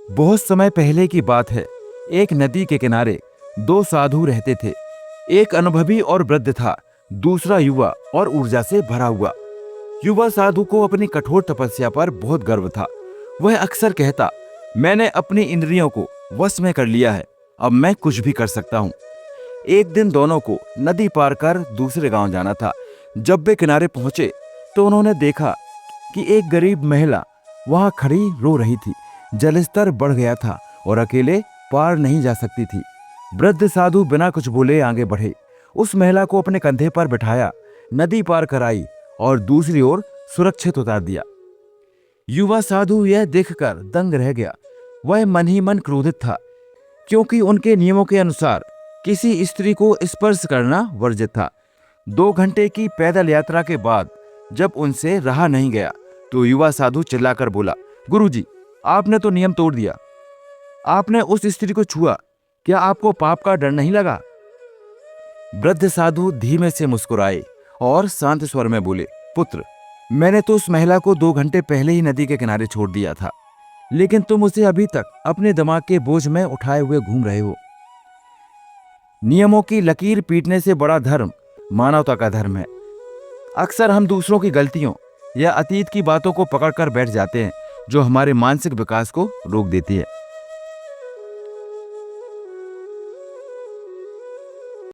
बहुत समय पहले की बात है। एक नदी के किनारे दो साधु रहते थे। एक अनुभवी और वृद्ध था, दूसरा युवा और ऊर्जा से भरा हुआ। युवा साधु को अपनी कठोर तपस्या पर बहुत गर्व था। वह अक्सर कहता, मैंने अपनी इंद्रियों को वश में कर लिया है, अब मैं कुछ भी कर सकता हूँ। एक दिन दोनों को नदी पार कर दूसरे गांव जाना था। जब वे किनारे पहुंचे तो उन्होंने देखा कि एक गरीब महिला वहां खड़ी रो रही थी। जलस्तर बढ़ गया था और अकेले पार नहीं जा सकती थी। वृद्ध साधु बिना कुछ बोले आगे बढ़े, उस महिला को अपने कंधे पर बिठाया, नदी पार कराई और दूसरी ओर सुरक्षित उतार दिया। युवा साधु यह देखकर दंग रह गया। वह मन ही मन क्रोधित था, क्योंकि उनके नियमों के अनुसार किसी स्त्री को स्पर्श करना वर्जित था। 2 घंटे की पैदल यात्रा के बाद जब उनसे रहा नहीं गया तो युवा साधु चिल्लाकर बोला, गुरुजी, आपने तो नियम तोड़ दिया। आपने उस स्त्री को छुआ, क्या आपको पाप का डर नहीं लगा? वृद्ध साधु धीमे से मुस्कुराए और शांत स्वर में बोले, पुत्र, मैंने तो उस महिला को 2 घंटे पहले ही नदी के किनारे छोड़ दिया था, लेकिन तुम उसे अभी तक अपने दिमाग के बोझ में उठाए हुए घूम रहे हो। नियमों की लकीर पीटने से बड़ा धर्म मानवता का धर्म है। अक्सर हम दूसरों की गलतियों या अतीत की बातों को पकड़कर बैठ जाते हैं, जो हमारे मानसिक विकास को रोक देती है।